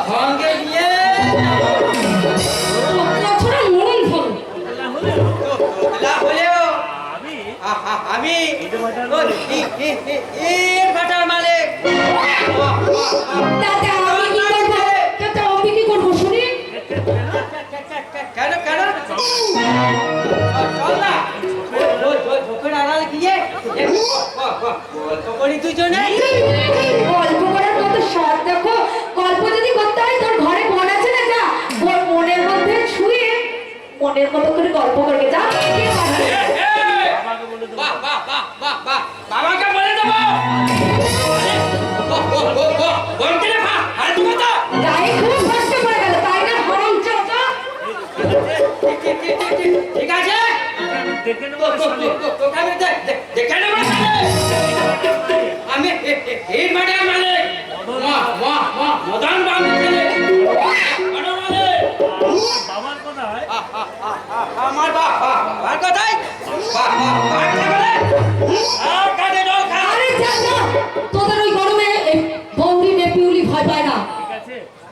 সঙ্গে নিয়ে হলেও আমি ভাটার মালিক। কি করবো শুনি? কেন কেন চল না ঝোঁকের আড়াল গিয়ে গল্প করি দুজনে। গল্প করার কত স্বাদ দেখো। গল্প যদি করতে হয় তোর ঘরে মন আছে না, যা ওর মনের মধ্যে ছুঁয়ে মনের মতো করে গল্প করবে, যা। বাবাকে বলে দেবো গায়ে খুব কষ্ট করে গেল, তাই না? হরম চাচা ঠিক আছে আমি এই মাঠের মালিক মদন বাবু ছেলে। আমার বাবার কথাই তোদের ওই গরমে বৌদি নেপিউলি ভয় পায় না।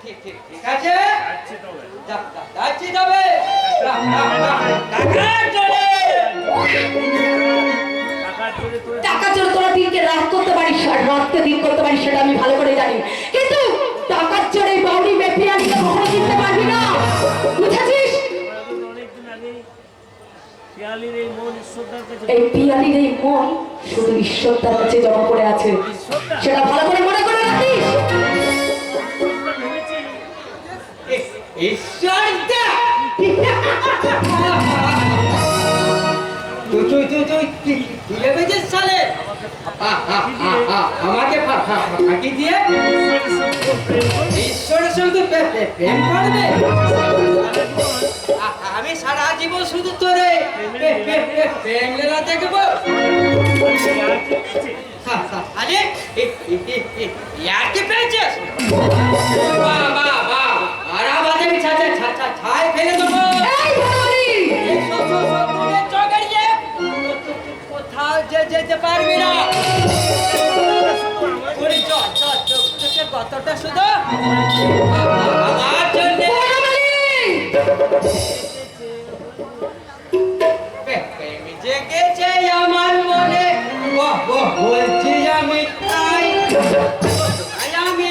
ঠিক আছে যাচ্ছি তবে। টাকা চলে তোরা দিনকে রাত করতে পারিস আর রাতকে দিন করতে পারিস, সেটা আমি ভালো করে জানি, কিন্তু টাকার চড়ে বাউরি মেপিয়ালিকে কখনো কিনতে পারবি না, বুঝেছিস? এই পিয়ালির এই মন শুধু ঈশ্বর তার কাছে জমা করে আছে, সেটা ভালো করে মনে করে রাখিস। ঈশ্বরদা তুই সালে আমাকে ফাঁকি দিয়ে ঈশ্বরের সঙ্গে প্রেম করবে? আমি সারা জীবন শুধু তোরে প্রেম লীলা দেখবো। আরে ইয়াকে পেয়েছিস? আর আমাদের ছাই ফেলে দেবো। কোথাও যেতে পারবি না। কতটা শুধু আমার জন্য জেগেছে আমার মনে, বলছি আমি তাই আমি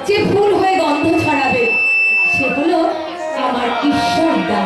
যে ফুল হয়ে গন্ধ ছড়াবে সে হলো আমার ঈশ্বরদা।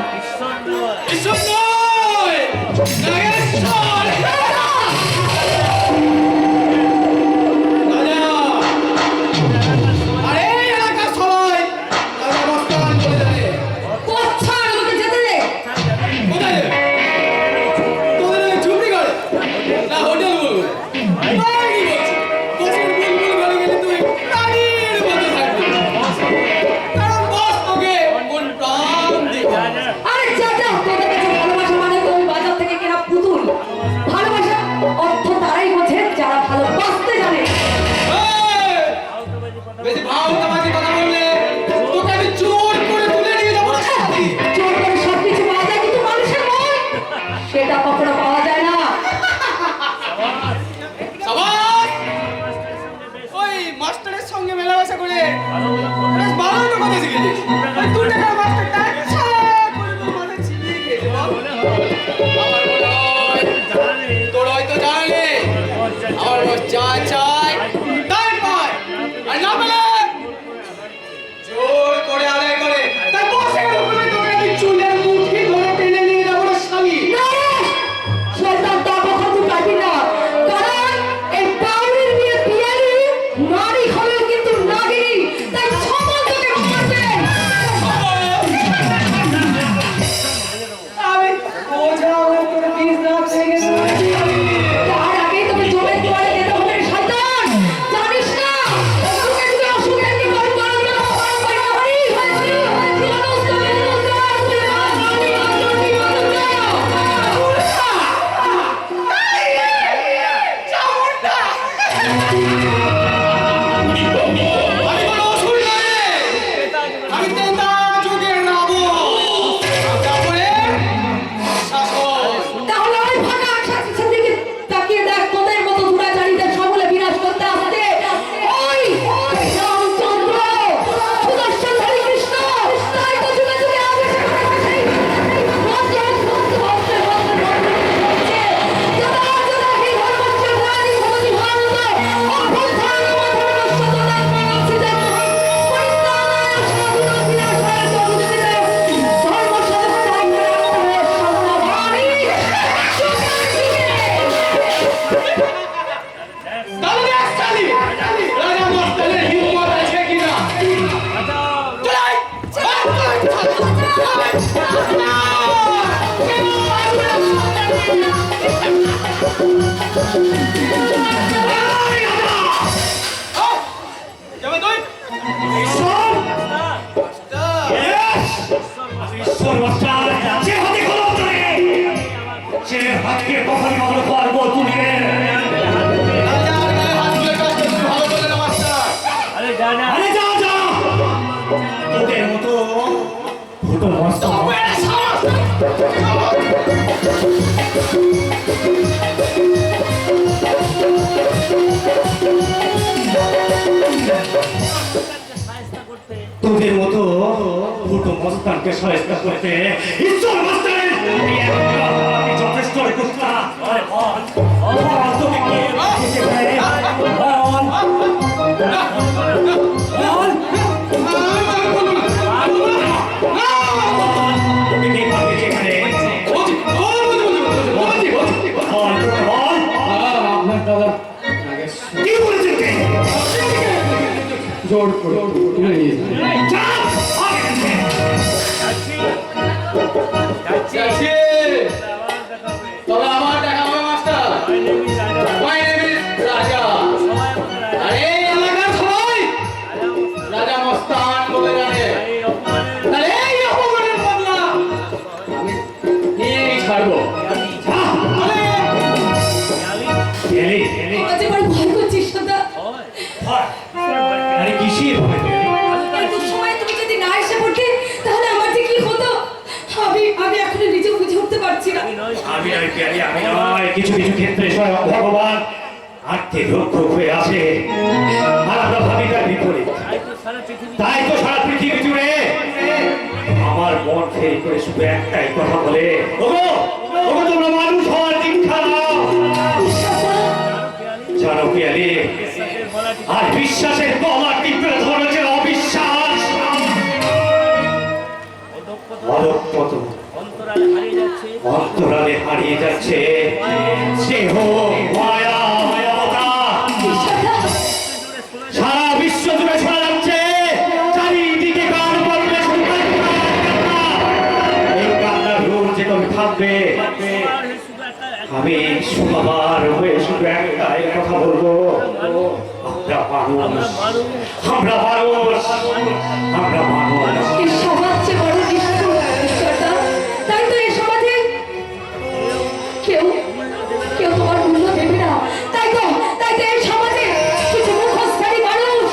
তোর হয়তো জানে যাবে তুই ঈশ্বর! Yes! ঈশ্বর মাস্টার, যে হাতে কলম ধরে, সে হাতকে কখনই কখনো পারবো তুলিয়ে। রাজার গায়ে হাত তুলে কাজ করতে ভালো বলে না মাস্টার আরে যা যা, তোদের মতো ফুটো মস্ত তোদের মতো ফুটো মস্তানকে সহায়তা করতে ঈশ্বর মাস্টারের আমি যথেষ্ট কুস্তা তোকে কে বাঁচিয়েছে ভাই? বল। তোকে কে পাঠিয়েছে এখানে? বল। কি বলেছে কে? জোর করে তুলে নিয়েছে। চাপ! আগে গেছে। যাচ্ছি তবে আমার দেখা হবে মাস্টার My name is রাজা আরে এই এলাকার সবাই রাজা মস্তান বলে জানে আরে এই অপমানের বদলা আমি নিয়েই ছাড়বো আরে এলি, এলি। আজ আমার ভয় করছিস সদা। হয়। আরে কিসের ভয় পেলি? এত সময় তুমি যদি না এসে পড়তে তাহলে আমার যে কি হতো আমি এখনো নিজে বুঝে উঠতে পারছি না। আমি নয় পেয়ারি, আমি নয়। কিছু কিছু ক্ষেত্রে স্বয়ং ভগবান আত্মে রক্ষক হয়ে আছে আর আমরা ভাবি তার বিপরীত। তাই তো সারা পৃথিবী জুড়ে আমার মন ফেরি করে শুধু একটাই কথা বলে, ওগো ওগো তোমরা মানুষ হওয়ার দীক্ষা নাও। জানো পেয়ারি, আর বিশ্বাসের গলা টিপে ধরেছে অবিশ্বাস। অধঃপতন অন্তরালে হারিয়ে যাচ্ছে স্নেহ, মায়া, মমতা। সারা বিশ্ব জুড়ে শোনা যাচ্ছে চারিদিকে গান বলবে সন্তান কান্না। এই কান্নার রোল যে কবে থামবে? আমি সুখবার হয়ে শুধু একটাই কথা বলবো, আমরা মানুষ, আমরা মানুষ, আমরা মানুষ। এই সমাজ যে বড় নিষ্ঠুর ঈশ্বরটা। তাই তো এই সমাজে কেউ কেউ তোমার মূল্য দেবে না। তাই তো এই সমাজে কিছু মুখোশধারী মানুষ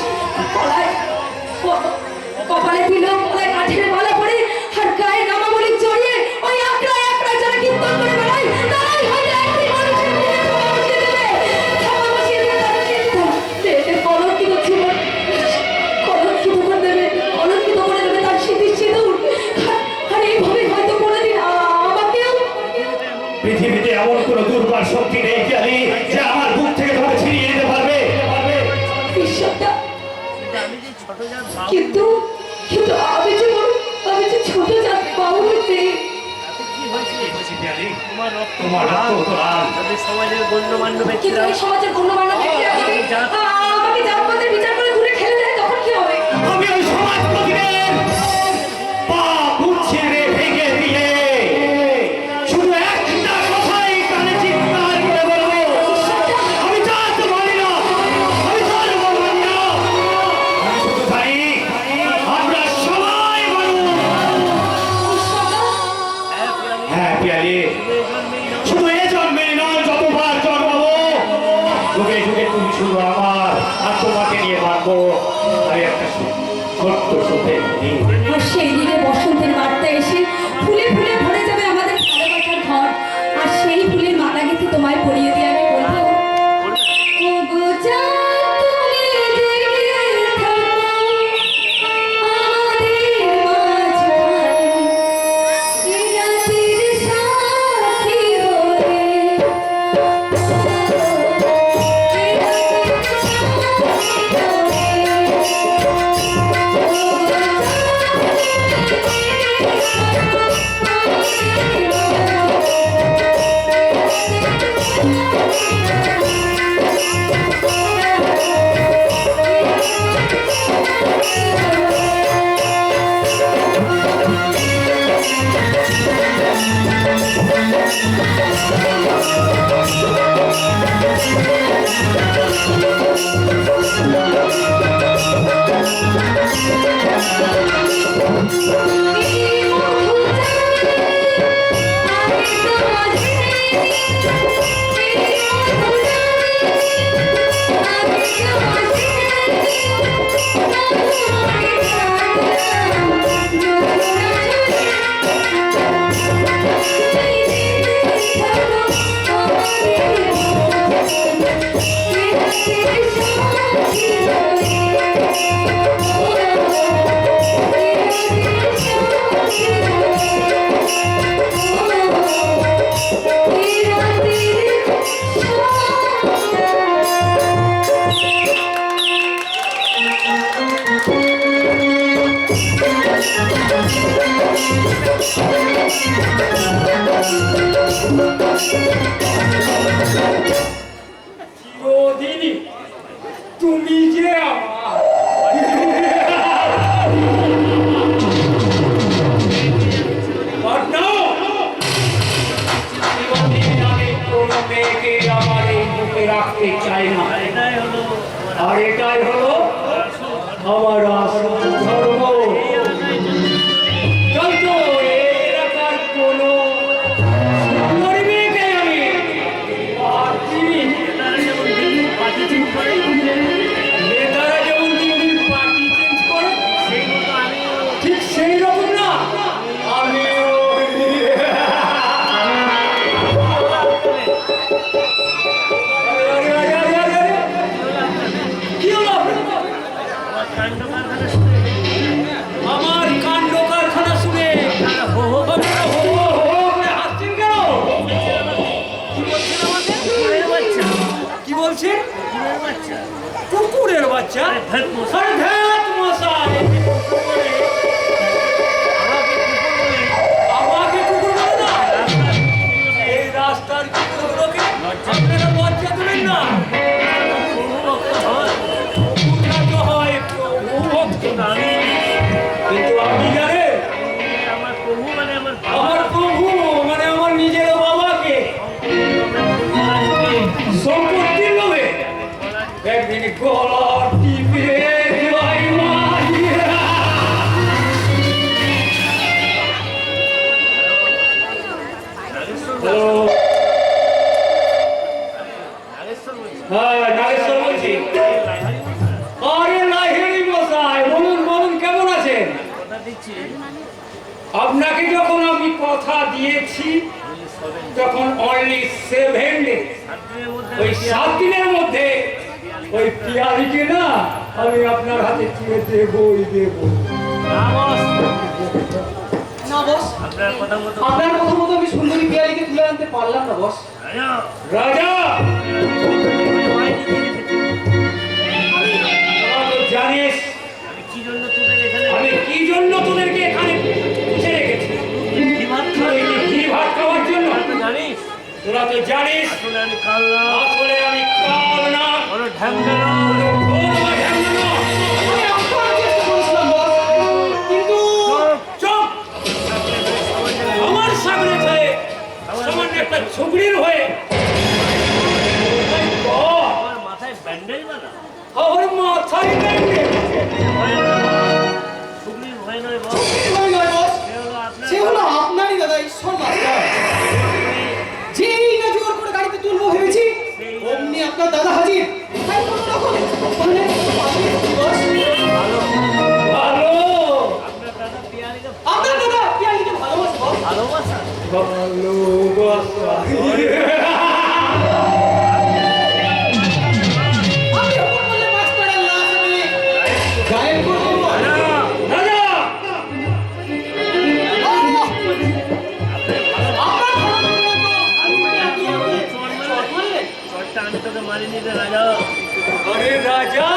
কপালে তিলক, গলায় কাঠের মালা পরে আর গায়ে নামাবলী জড়িয়ে ওই একলা একলা যারা কীর্তন করে বেড়ায় তারাই হয়তো একদিন মানুষের মুখে ক্ষমা বসিয়ে দেবে। ক্ষমা বসিয়ে দিয়ে তারা কীর্তন এদের কলঙ্কিত জীবন কলঙ্কিত করে দেবে, কলঙ্কিত করে দেবে তার স্মৃতির সিঁদুর। আর এইভাবে হয়তো কোনোদিন আমাকেও পৃথিবীতে এমন কোন দুর্বার শক্তি নেই জানি যে আমার বুক থেকে তোমাকে ছিনিয়ে নিতে পারবে। ঈশ্বরটা। কিন্তু কিন্তু আমি যে ছোট জাত বাবু হইতে তোমার রক্ত তো লাল। সমাজের গণ্যমান্য কিন্তু ব্যক্তিরা এই সমাজের গণ্যমান্য ব্যক্তিরা যদি আমাকে জাতপাতের বিচার করে দূরে ঠেলে দেয় তখন কি হবে? আমি ওই সমাজপতিদের পা ছেড়ে ভেঙে দিয়ে শুধু একটা কথাই কানে চিৎকার করে বলবো, আমি জাত মানি না, আমি ধর্ম মানি না। আমি শুধু জানি আমরা সবাই মানুষ। হ্যাঁ পিয়ালি, শুধু এ জন্মে নয়, যতবার জন্মাবো যুগে যুগে তুমি শুধু আমার আর তোমাকে নিয়ে বাঁচবো। আমি একটা ছোট্ট সুখে চিরদিনই তুমি যে আমার পাটনা, চিরদিন আমি কোনো মেয়েকে আমার এই বুকে রাখতে চাই না। আর এটাই হলো আমার আসল ধর্ম। কিন্তু এই এলাকার কোনো সুন্দরী মেয়েকে আমি আর চিনি। নেতারা যেমন দিন দিন পার্টি চেঞ্জ করে, ঠিক সেই রকম না আমিও। কি হলো আপনার? আমার কাণ্ড কারখানা শুনে হো হো করে হাসছেন কেন? কি বলছেন? কুকুরের বাচ্চা? আরে ধ্যাৎ মশাই, আমাকে কুকুর বলে না? এই রাস্তার কুকুরগুলোকে আপনারা লজ্জা দেবেন না? কুকুররা তো হয় প্রভু ভক্ত, কিন্তু আপনি জানেন আমার প্রভু মানে আমার নিজের বাবাকে সম্পত্তির লোভে একদিন গলা টিপে দিবাই মারিয়া। হ্যালো, হ্যাঁ নাগেশ্বর বলছি। আরে লাহিড়ি মশাই, বলুন বলুন, কেমন আছেন? আপনাকে যখন আমি কথা দিয়েছি তখন অনলি 7 days, ওই 7 দিনের মধ্যে ওই পিয়ালিকে না আমি আপনার হাতে তুলে দেবই দেব। না বস, আপনার কথা মতো আমি সুন্দরী পিয়ালিকে তুলে আনতে পারলাম না বস। রাজা, জানিস আমি কি জন্য তোদেরকে এখানে পুষে রেখেছি? কি ভাত খাওয়ার জন্য? তোরা তো জানিস আসলে আমি কাল না, কোনো ঢ্যাংনা না। কিন্তু চুপ! আমার সামনে হয়ে সামান্য একটা ঝুগড়ির হয়ে আমার মাথায় ব্যান্ডেজ বানা আমার মাথায় ব্যান্ডেজ। শুকরির ভয় নয় বস, চুক্তির ভয় নয় বস, সে হলো আপনার সে হলো আপনারই দাদা ঈশ্বর মাস্টার। যেই না জোর করে গাড়িতে তুলবো ভেবেছি, অমনি আপনার দাদা হাজির। তাই কোনো রকম মানে পাঠিয়ে দিচ্ছি বস। ভালো আপনার দাদা পিয়ারিকে আপনার দাদা পিয়ালিকে ভালোবাসে বস। ভালোবাসা। ভালোবাসা। আমি ওপর বললে মাস্টারের লাশ আমি গায়েব করে দেবো। রাজা, আপনার ভালো লাগলো তো। আপনি আমাকে চট মারলেন? চটটা আমি তোকে মারিনি রে রাজা, আরে রাজা,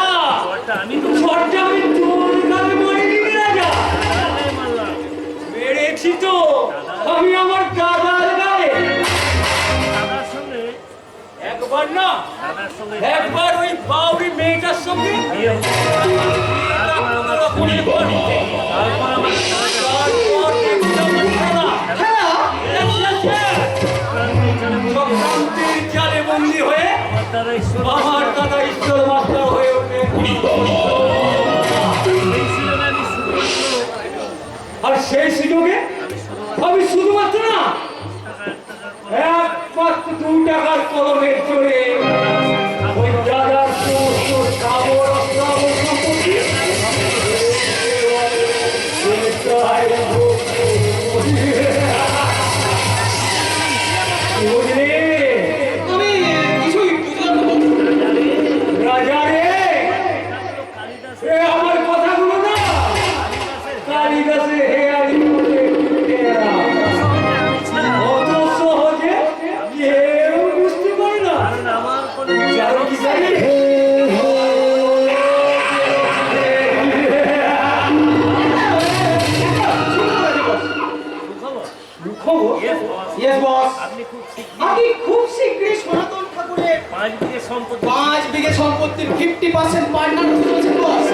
চটটা আমি তোকে শটটা আমি তোর নামে মারিনি রাজা, মারলাম। মেরেছি তো আমি আমার দাদার গায়ে। দাদার সঙ্গে একবার না, দাদার সঙ্গে একবার ওই বাউরি মেয়েটার সঙ্গে বিয়ে হলো। তারপর আমার রকমের বাড়িতে। তারপর আমার তারপর দেখলাম খেলা। হ্যাঁ, চক্রান্তের জালে বন্দী হয়ে আমার দাদা ঈশ্বর আমার দাদা ঈশ্বর মাস্টার হয়ে ওঠে। এই ছিল না, আমি শুধুমাত্র আর সেই সুযোগে আমি শুধুমাত্র না, একমাত্র 2 টাকার কলমের জোরে ওই দাদার সমস্ত স্থাবর অস্থাবর সম্পত্তি বুঝলি আমি কিছুই বুঝলাম না বস। রাজা রে? এ আমার কথাগুলো না কালিদাসে হেয়ালি করে টেরা। অত সহজে কেউ বুঝতে পারে না। আমার কোনো জানো কি জানি? সুখবর। দুঃখবর? Yes, boss. Yes, boss. আপনি খুব শিগগির আমি খুব শীঘ্রই সনাতন ঠাকুরের 5 বিঘে সম্পত্তি 5 বিঘে সম্পত্তির 50% পার্টনার হতে চলেছে বস।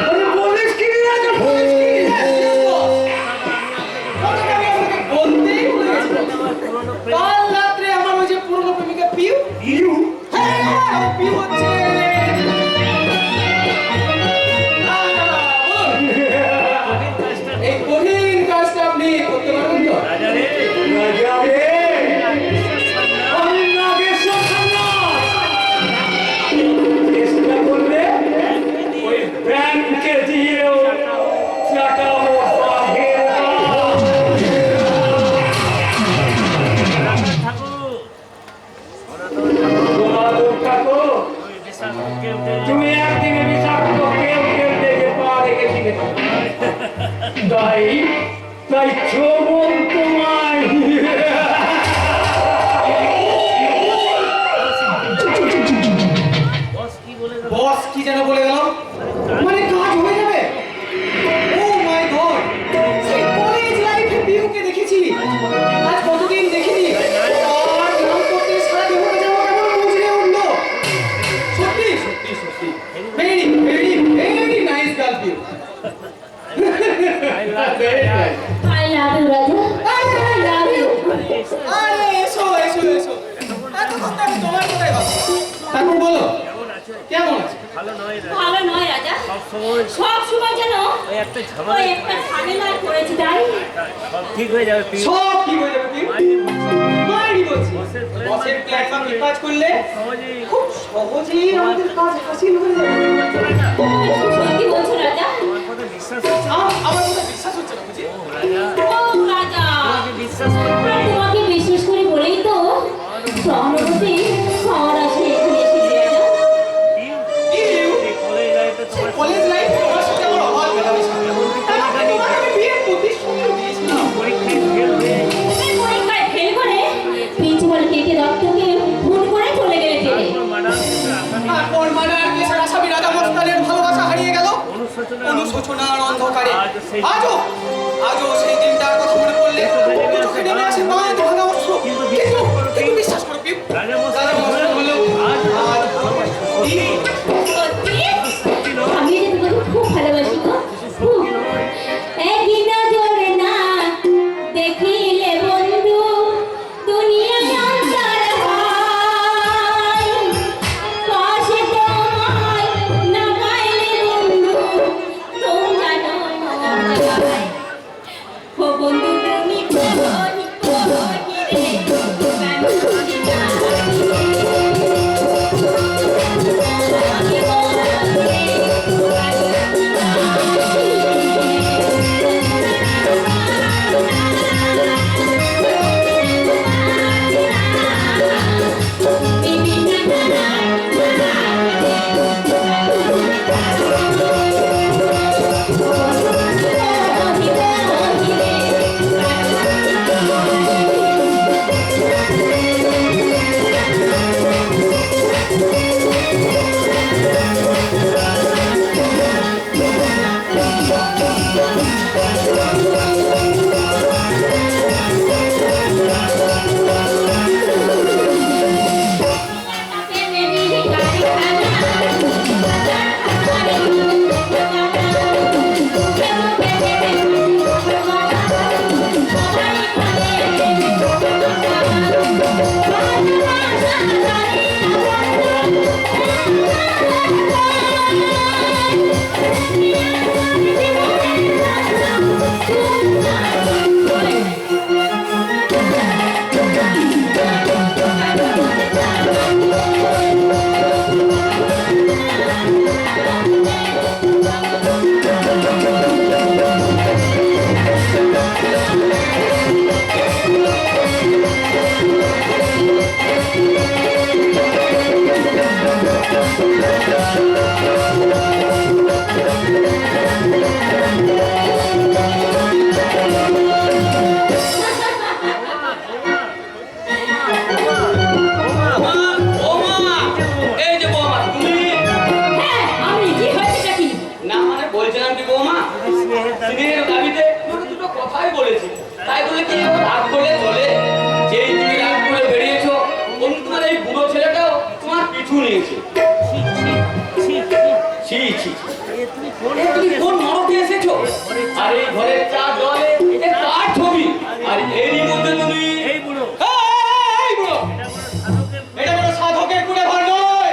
আরে বলিস কি রাজা বলিস কি? Yes, boss। কথাটা আমি আপনাকে বলতেই ভুলে গেছি boss। আমার পুরনো প্রেম কাল রাত্রে আমার ওই যে পুরনো প্রেমিকা পিউ, ইউ হ্যাঁ ওই পিউ হচ্ছে বলুন, কঠিন কাজটা এই কঠিন কাজটা আপনি করতে পারবেন তো? রাজা রে রাজা রে বিশ্বাস ছাড় না। আমি নাগেশ্বর সন্ন্যাস চেষ্টা করলে ওই ব্যাংকে দিয়েও চাটাবো বাঘের বাঘ। রাখাল ঠাকুর সনাতন ঠাকুর ওই বিশ্বাস কেউ কেউ তুমি একদিনে বিষাক্ত কেউ কেউ দেখে পা রেখেছিলে তাই তাই চোবন তোমায় বস কি বলে গেল? বস কি যেন বলে গেল? মানে কাজ হয়ে যাবে? ও মাই গড! সেই কলেজ লাইফে পিউকে দেখেছি। আজ কতদিন দেখিনি। আর নাম করতে সারা জীবনে যেন কেমন মুজড়ে উঠলো। সত্যি সত্যি সত্যি। Very very very nice girl Piu. I love Very you. nice. I love you, Raja. I love you. আরে এসো এসো এসো। এতক্ষণ তো আমি তোমার কথাই ভাবছি। তারপর বলো কেমন আছো? কেমন আছে? ভালো নয় রাজা। ভালো নয় রাজা, সব সময় সব সময় যেন ওই একটা ওই ঝামেলা একটা ঝামেলা করেছি তাই সব ঠিক হয়ে যাবে পিউ। সব কি হয়ে যাবে পিউ? মাইরি বলছি। বসের plan বসের প্ল্যাটফর্ম কাজ করলে সহজেই খুব সহজেই আমাদের কাজ হাসিল হয়ে যাবে। সত্যি বলছো রাজা? আমার কথা বিশ্বাস হচ্ছে না। আমার কথা বিশ্বাস হচ্ছে না বুঝি? ও রাজা ও রাজা, তোমাকে বিশ্বাস করতে তোমাকে বিশেষ করে বলেই তো সহানুভূতি হওয়ার আসে এখানে এসেছি রাজা। পিউ পিউ? এই কলেজ লাইফে সেই তোমার কলেজ লাইফে তোমার সাথে আমার অবাক মেলামেশা। এমনকি তোমাকে আমি বিয়ের প্রতিশ্রুতিও দিয়েছিলাম। পরীক্ষায় ফেল হয়ে তুমি পরীক্ষায় ফেল করে প্রিন্সিপাল কেটে দত্তকে ফোন করে চলে গেলে জেলে। তারপর ম্যাডাম আসামি তারপর মানার কেসের আসামি রাজা মস্তানের ভালোবাসা হারিয়ে গেল অনুশোচনা অনুশোচনার অন্ধকারে। আজও সেই- আজও সেই দিনটার কথা মনে পড়লে চোখে নেমে আসে বাঁধ ভাঙা অশ্রু। কিন্তু বিশ্বাস করো কিন্তু পিউ। বিশ্বাস করো পিউ, রাজা মশাই রাজা মশাই হলেও আজ আজ ভালোবাসা সত্যি। সত্যি? সত্যি নয়। আমি যে তোমাকে খুব ভালোবাসি গো, খুব। একই নজরে না দেখিলে বন্ধু দুনিয়ায় অন্তর হয়। পাশে তোমায় না পাইলে বন্ধু তোমরা নয়। ও বন্ধু তুমি কহি রে, কেন করি না পিছু নিয়েছে। ছি ছি, তুমি কোন তুমি কোন নরকে এসেছো? আর এই ঘরের চা জলে এ কার ছবি? আর এরই মধ্যে তুমি এই বুড়ো এই বুড়ো, এটা কোনো সাধকের কুলে ঘর নয়,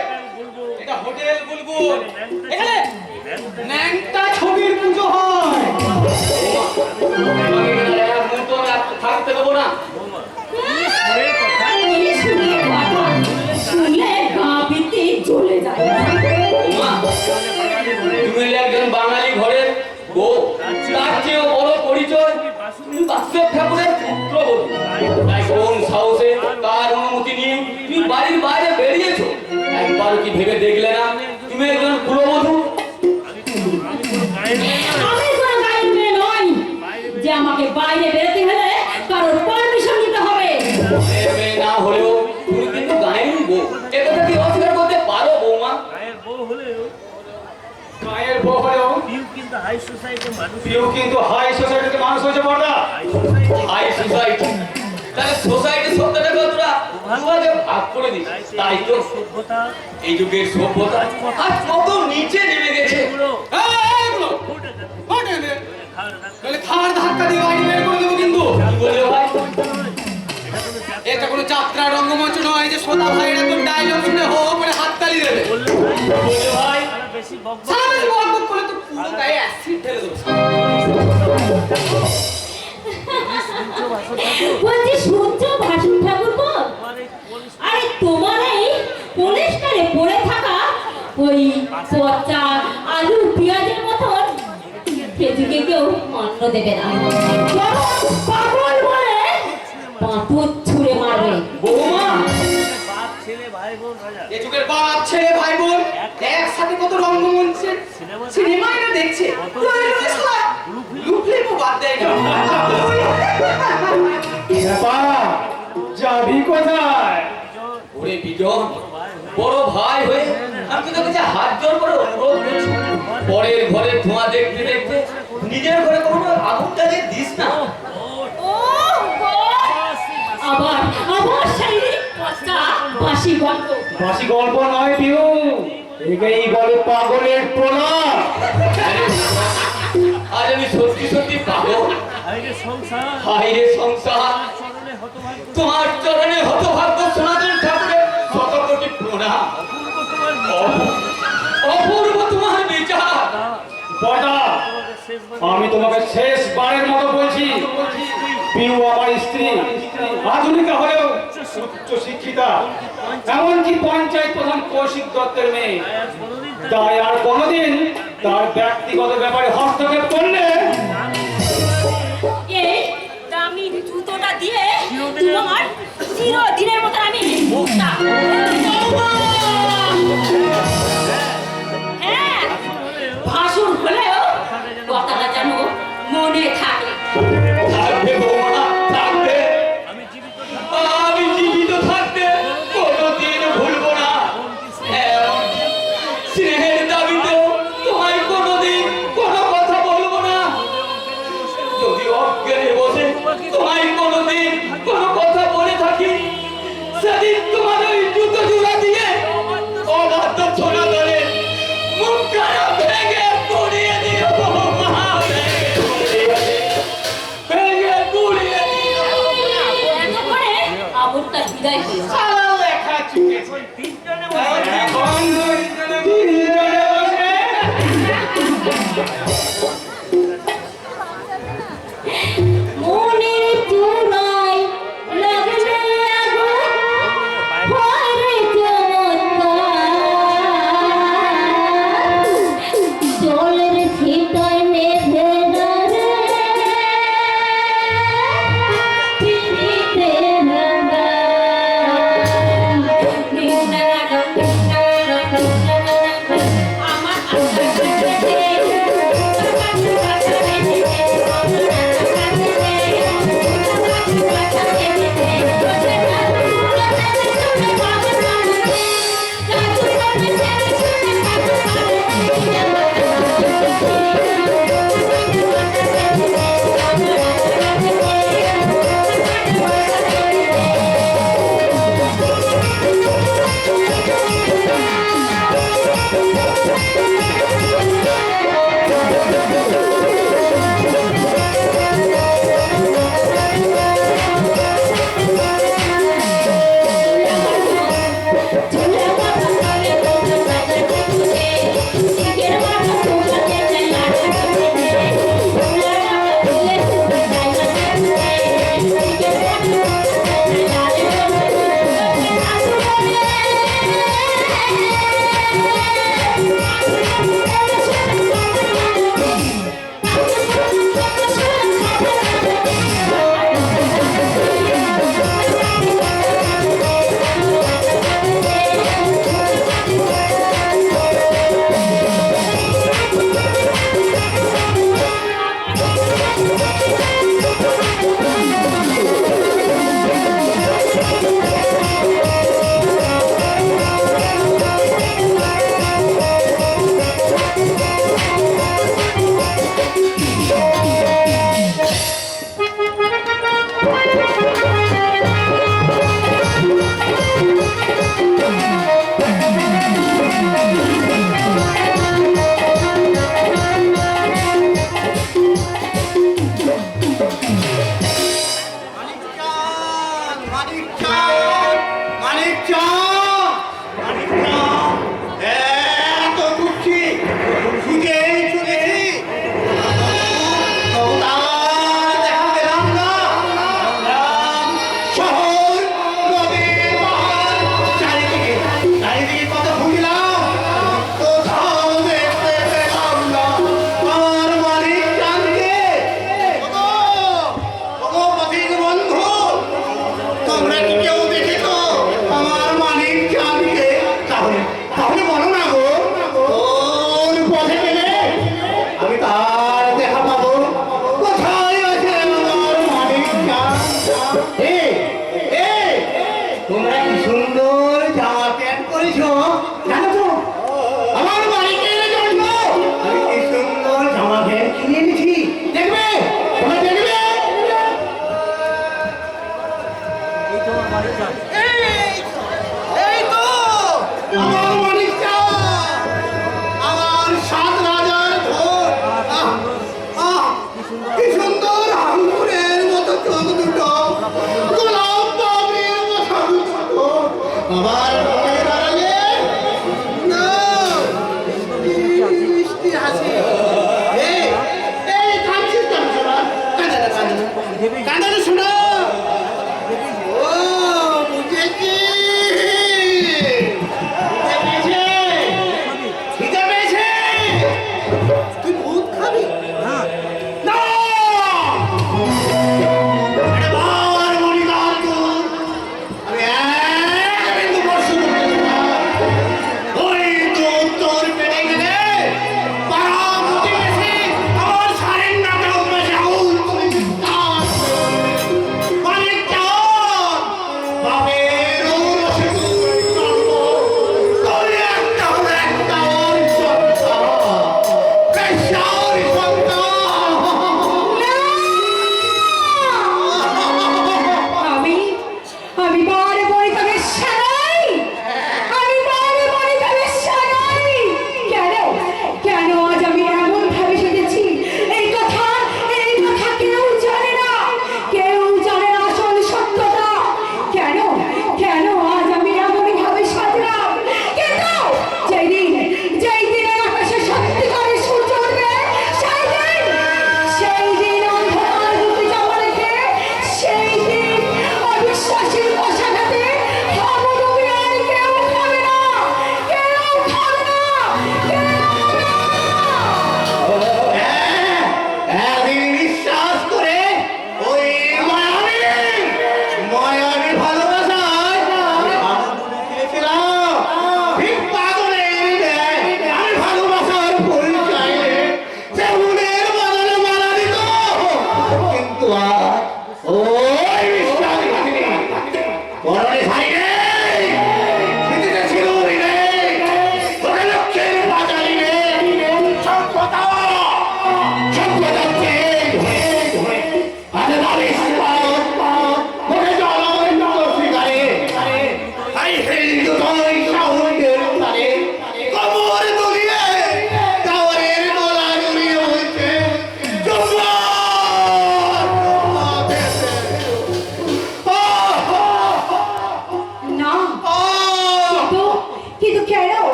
এটা হোটেল বুলবুল। এখানে ন্যাংটা ছবির পুজো হয়। তোমাকে এখানে এক মুহূর্ত আমি থাকতে দেবো না। এই শুনে কথা শুনলে গা পিত্তি জ্বলে যায়। ওমা, তুমি হলে একজন বাঙালি ঘরের বউ, তার চেয়েও বড় পরিচয় তুমি বাসুদেব ঠাকুরের পুত্রবধূ। তাই কোন সাহসে তার অনুমতি নিয়ে তুমি বাড়ির বাইরে বেরিয়েছো? একবার কি ভেবে দেখলে না তুমি একজন কুলবধূ? আমি কোনো গায়ের মেয়ে নই যে আমাকে বাইরে বেরোতে হলে কারোর পারমিশন নিতে হবে। মেয়ে না হলেও তুমি কিন্তু গায়ের বউ, এ কথা কি অস্বীকার করতে পারো বৌমা? গায়ের বউ হলেও মায়ের বউ হলেও পিউ কিন্তু হাই সোসাইটির মানুষ। পিউ কিন্তু হাই সোসাইটিতে মানুষ হয়েছে বড়দা। হাই সোসাইটি, তাহলে সোসাইটি শব্দটাকে তোরা দুভাগে ভাগ করে দিস। তাই তো সভ্যতা এই যুগের সভ্যতা আজ কত নিচে নেমে গেছে। এগুলো এই বুড়ো, ওঠ এনে। নইলে খাওয়ার ধাক্কা দিয়ে বাড়ি বের করে দেবো কিন্তু। কি বললে ভাই? এটা কোনো যাত্রা রঙ্গমঞ্চ নয় যে শ্রোতা ভাইয়ের একদম ডায়লগ শুনে হো হো করে হাততালি দেবে। বললে বললে ভাই বেশি বকবক সারা বেশি বকবক করলে তো পুরো গায়ে অ্যাসিড ঢেলে দেবো। বলছি শুনছো ভাসুর ঠাকুর গো? তোমার এই পুলিশ আরে তোমার এই পরিষ্কারে পড়ে থাকা ওই পচা আলু পেঁয়াজের মতন কেজিকে কেউ অন্ন দেবে না। বরং পাগল বলে পাথর ছুঁড়ে মারবে। বৌমা, বাপ ছেলে ভাই বোন রাজা এ যুগের বাপ ছেলে ভাই বোন একসাথে কত রঙ্গমঞ্চের সিনেমা এটা দেখছে। লুফলিপও বাদ দেয় না। যাবি কোথায়? ওরে বিজন, বড় ভাই হয়ে আমি তো কাছে হাত জোর করে অনুরোধ করছি, পরের ঘরে ধোঁয়া দেখতে দেখতে নিজের ঘরে কোনো আগুন জ্বালিয়ে দিস না। ও গো! আবার আবার শারীরিক পচা বাসি গল্প। বাসি গল্প নয় পিউ, একেই বলে পাগলের প্রলাপ। আজ আমি সত্যি সত্যি পাগল। হাইরে সংসার হাইরে সংসার, চরণে হতভাগ্য তোমার চরণে হতভাগ্য সনাতন ঠাকুরের শত কোটি প্রণাম। অপূর্ব তোমার বিচার। বড়দা, তোমাকে শেষবার আমি তোমাকে শেষবারের মতো বলছি, পিউ আমার স্ত্রী, আধুনিকা হলেও উচ্চ শিক্ষিতা, এমনকি পঞ্চায়েত প্রধান কৌশিক দত্তের মেয়ে। আর কোনোদিন তার তাই আর কোনোদিন তার ব্যক্তিগত ব্যাপারে হস্তক্ষেপ করলে এই দামি জুতোটা দিয়ে তোমার চিরদিনের মতো আমি মুক্তা। হ্যাঁ, ভাসুর হলেও কথাটা যেন মনে থাকে। থাকবে বৌমা, থাকবে। আমি জীবিত আমি জীবিত থাকতে কোনোদিন ভুলবো না। এমন স্নেহের দাবিতেও তোমায় কোনোদিন কোনো কথা বলবো না। যদি অজ্ঞানে বসে তোমায় কোনোদিন কোনো কথা বলে থাকি, সেদিন তোমার ওই জুতো জোড়া দিয়ে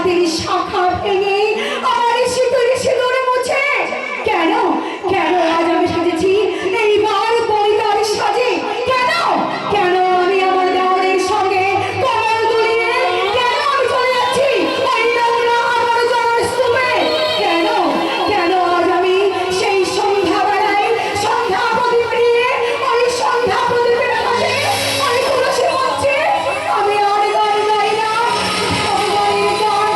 হাতের শাখা ভেঙে আমার শীতলে সিঁদুরে মুছে। কেন কেন আজ আমি সাজেছি এইবার পরিতার সাজে? কেন কেন আমি আমার দেওয়ারের সঙ্গে কমল দুলিয়ে কেন আমি চলে যাচ্ছি ওই নোংরা আমার জনস্তূপে? কেন কেন আজ আমি সেই সন্ধ্যাবেলায় সন্ধ্যা প্রদীপ নিয়ে ওই সন্ধ্যা প্রদীপের হাতে ওই তুলসী মঞ্চে আমি আর গান গাই না, ভগবানের গান।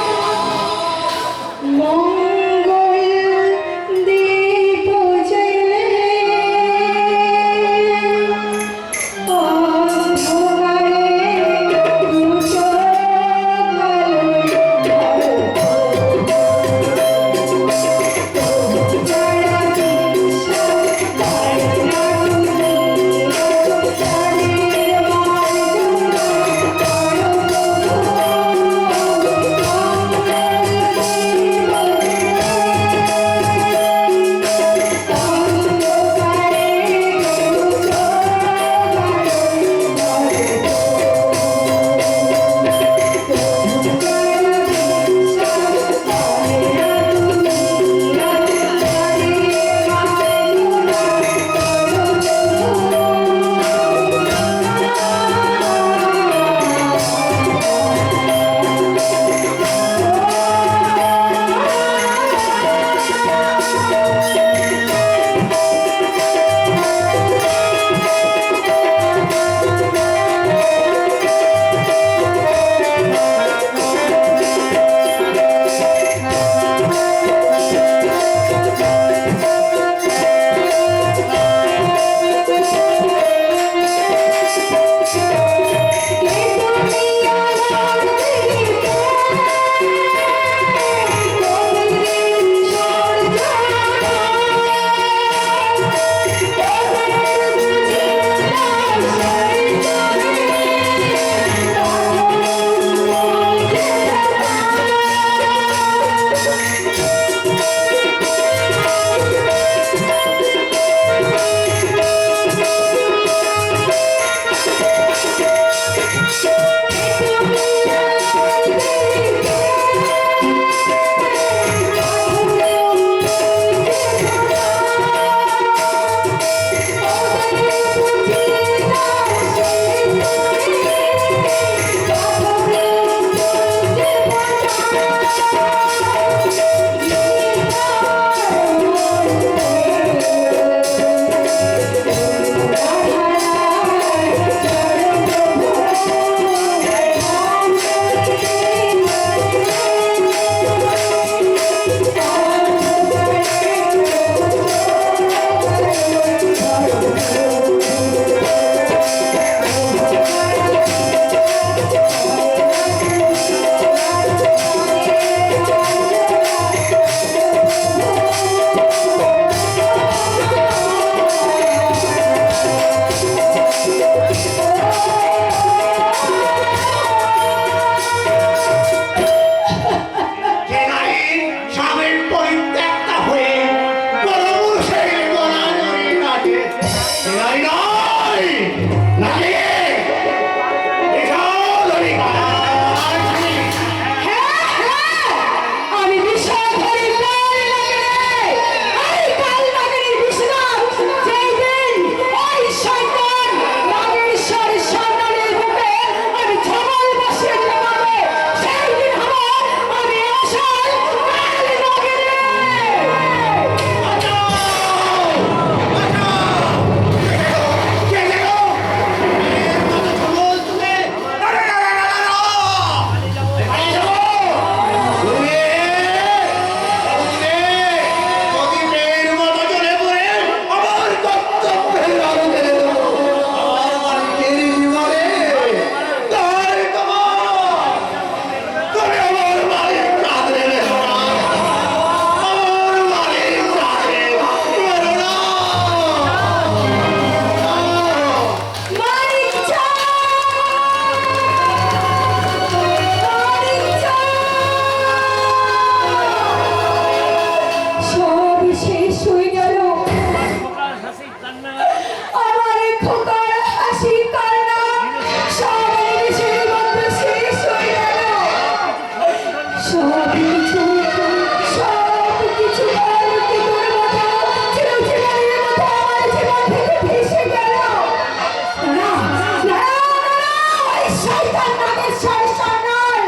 শয়তান নাগেশ্বর সান্যাল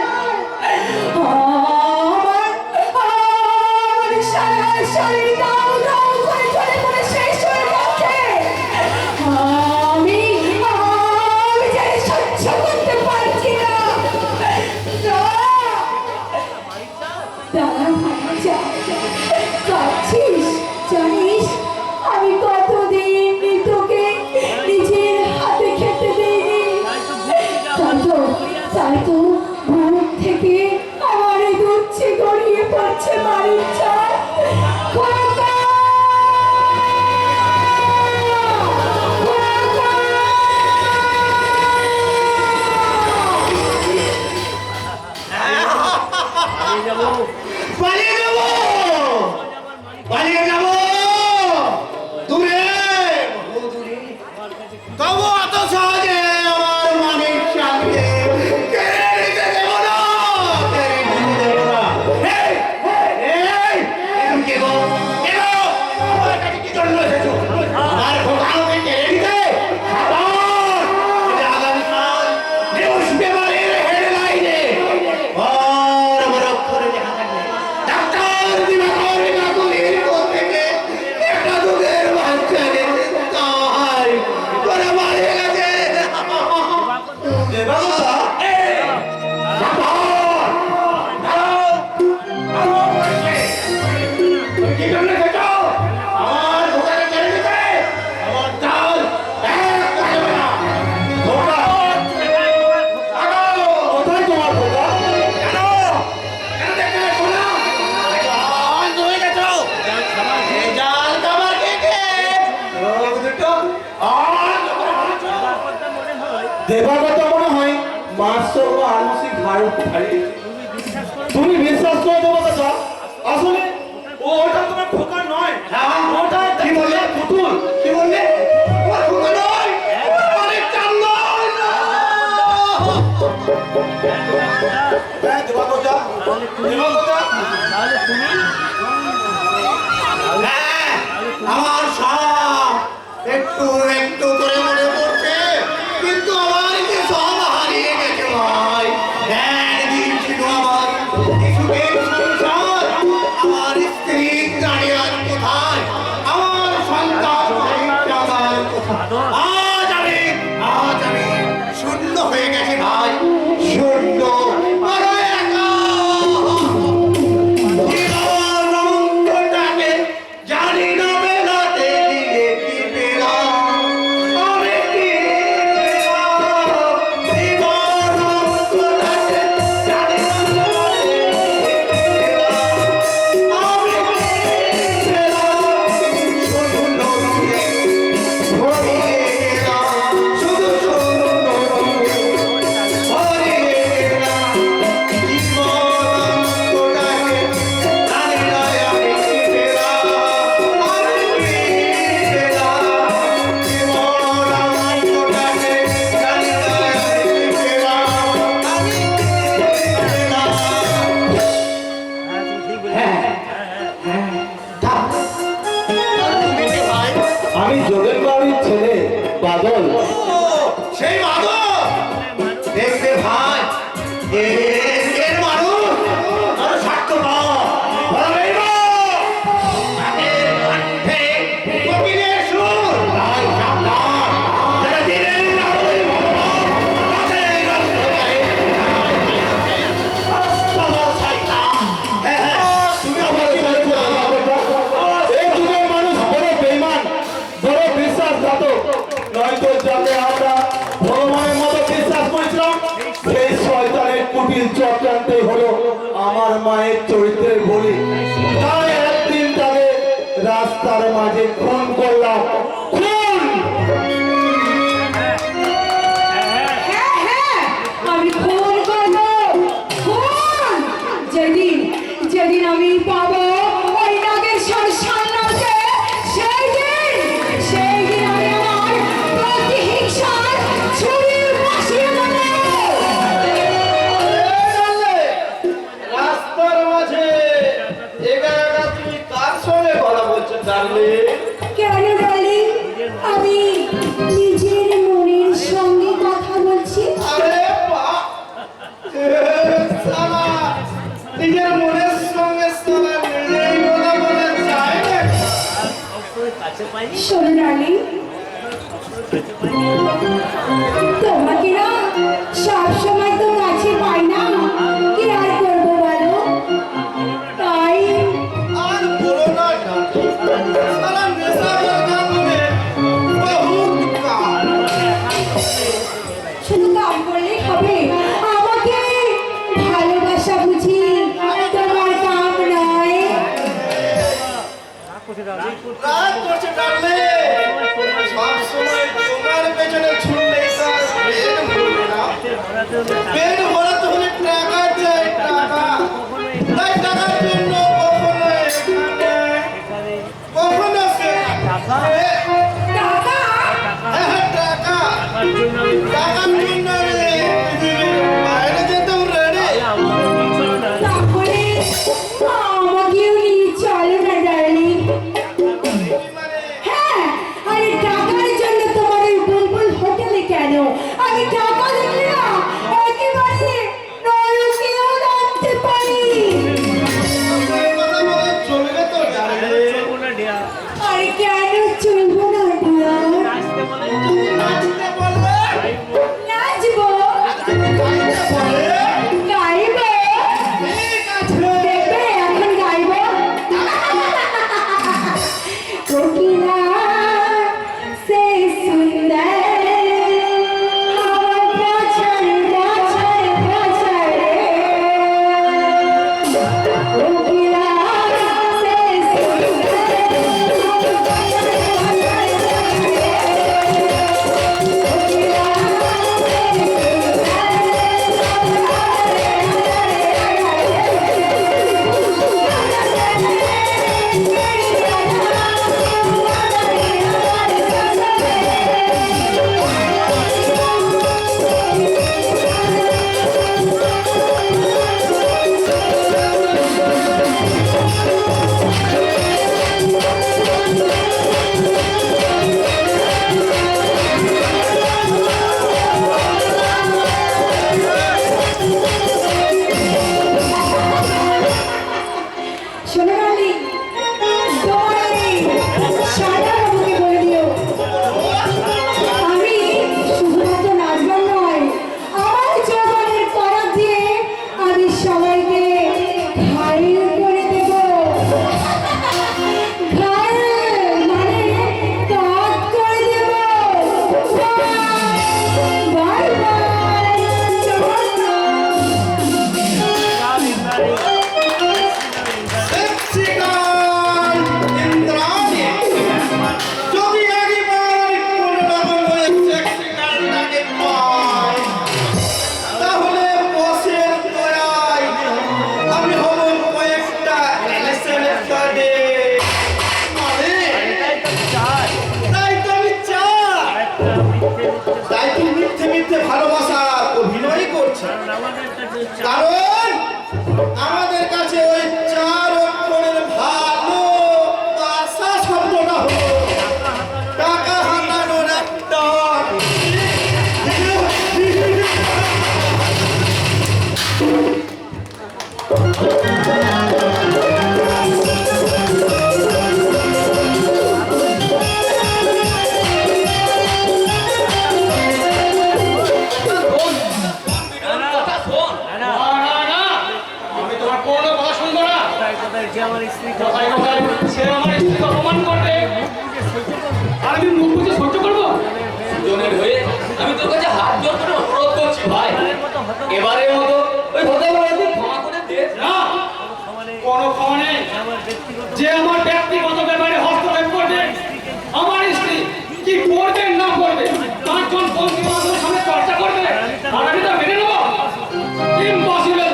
আমার সারা শরীর দাও দাও করে জ্বলে পড়ে শেষ হয়ে যাচ্ছে। আমি যে সহ্য করতে পারছি না। দাঁড়া ভাইজা, কাঁদছিস? জানিস আমি কতদিন তোকে নিজের হাতে খেতে দিইনি। তাই তো বুক থেকে আমার এই দুঃখে গড়িয়ে পড়ছে বাড়ির চাল। খোকা! খোকা! পালিয়ে যাবো, পালিয়ে যাবো দূরে, তবু অত সহজে আমার মানিক চাঁদকে কেড়ে নিতে দেবো না, কেড়ে নিতে দেবো না। এই, এই, এরকম কে গো? কে গো? আমার কাছে কি জন্য এসেছো? আমার খোকাকে কেড়ে নিতে? সাবধান! এটা আগামীকাল নিউজ পেপারের হেডলাইনে আর আমার অক্ষরে লেখা থাকবে, ডাক্তার দিবাকর গাঙ্গুলির কোল থেকে একটা দুধের বাচ্চা গেছে, তাই করে মারা গেছে। দেবাকর, এই, সাবধান! দাঁড়াও, দাঁড়াও বলছি। তুমি কি জন্য এসেছো? আমার খোকাকে কেড়ে নিতে? আমার চাল এক কাজে না। খোকা, আগাও। কোথায় তোমার খোকা? কেন? কেন দেখতে পাচ্ছ না? জাল ধরে গেছো। এই জাল খাবার কে কে? দেবাগত মনে হয় মাস্টার ও আলসি ঘাড় ফাড়ি। তুমি বিশ্বাস করে দেবো কথা? আসলে ও ওটা তোমার খোকা নয়, ওটা কি বললে? পুতুল। কি বললে? আমার খোকা নয়, অনেক চাল নয়। হ্যাঁ দেবাগত, দেবাগত। তাহলে তুমি হ্যাঁ, আমার সব একটু একটু করে মনে পড়ছে, কিন্তু আমার যে সব হারিয়ে গেছে ভাই। একদিন ছিল আমার কিছুদিন সংসার, আমার স্ত্রী দাঁড়িয়ে আজ কোথায়, আমার সন্তান আমার কোথায়? আজ আমি শূন্য হয়ে গেছি ভাই, শূন্য, বড় একা। জীবনটাকে জানি না মেলাতে দিলে কি পেলাম, আমি কি পেলাম? জীবনটাকে জানি না মেলাতে দিলে কি পেলাম, আমি কি পেলাম? শূন্য রঙে ভরিয়ে গেলাম, শুধু শূন্য রঙে ভরিয়ে গেলাম। জীবনটাকে জানি না আমি কি পেলাম, আমি কি পেলাম? জীবনটাকে জানি না আমি কি পেলাম, আমি কি পেলাম? হ্যাঁ তুমি ঠিক বলেছো। ভাই, আমি যোগেন বাড়ির ছেলে বাদল। সেই মানুষ দেখতে ভাই, এর মানুষ আরো স্বার্থ এই যুগের মানুষ বড় বেঈমান, বড় বিশ্বাসঘাতক। নয়তো যাকে আমরা ভগবানের মতো বিশ্বাস করেছিলাম, সেই শয়তানের কুটিল চক্র শোনো রানী, তোমাকে না সব সময় তো কাছে পাই না, কি আর করবো বলো? তাই আর বলো না সারা নেশা গানে বহুত কাল। শুধু কাম করলেই হবে? আমাকে ভালোবাসা বুঝি তোমার কাম নয়? রাত করছে ডাকলে সব সময় তোমার পেছনে ছুটলে স্যার পেট ভরবে না। পেট ভরাতে হলে টাকা চাই, টাকা। তাই টাকার জন্য কখনো এখানে কখনো টাকা হ্যাঁ টাকা টাকার জন্য রে পৃথিবীর বাইরে যেতেও রেডি। তাহলে আমাকেও নিয়ে চলো না ডার্লিং। হ্যাঁ, আরে টাকার জন্য তোমার ওই বুলবুল হোটেলে কেন? আমি টাকা দেখলে না একেবারে নরকেও নামতে পারি। কথা বলে চলবে তো ডাকলে। আরে কেন চলবো না ডিয়ার? নাচতে বললে নাচবো, গাইতে বলে গাইবো। ঠিক আছে। দেখবে এখন গাইবো। কোকিলা সে সুন্দর আমার বছর বছর বছরে, কোকিলা সে শোনো রানী, তোমার এই সাদা বাবুকে বলে দিও আমি শুধুমাত্র নাচবার নয়, আমার যৌবনের করাত দিয়ে আমি সবাইকে ঘায়েল করে দেব। ঘায়েল মানে কাজ করে দেব। বাই বাই, সেক্সিকাল ইন্দ্রাণী যদি একবার কোনো রকম হয়ে সেক্সিকালটাকে পাই তাহলে বসের দয়ায় আমি হব কয়েকটা এলএসএলের কার্ডে তাই তো আমি চাই। তাই তো মিথ্যে মিথ্যে ভালোবাসা অভিনয় করছে, কারণ আমাদের কাছে ওই চার অক্ষরের ভালোবাসা শব্দটা হলো টাকা হাতানোর একটা আমি তোমার কোনো কথা শুনবো না। আমার স্ত্রী কোথায় কোথায় সে আমার স্ত্রীকে অপমান করবে আর আমি মুখ বুঝে সহ্য করবো? জনের হয়ে আমি তোর কাছে হাত জোর করে অনুরোধ করছি ভাই, এবারের মতো ওই হতে পারে ক্ষমা করে দে। না, কোনো ক্ষমা নেই। যে আমার ব্যক্তিগত ব্যাপারে হস্তক্ষেপ করবে, আমার স্ত্রী কি করবে না করবে পাঁচজন বন্ধু বান্ধবের সামনে চর্চা করবে আর আমি তা মেনে নেবো? ইম্পসিবল।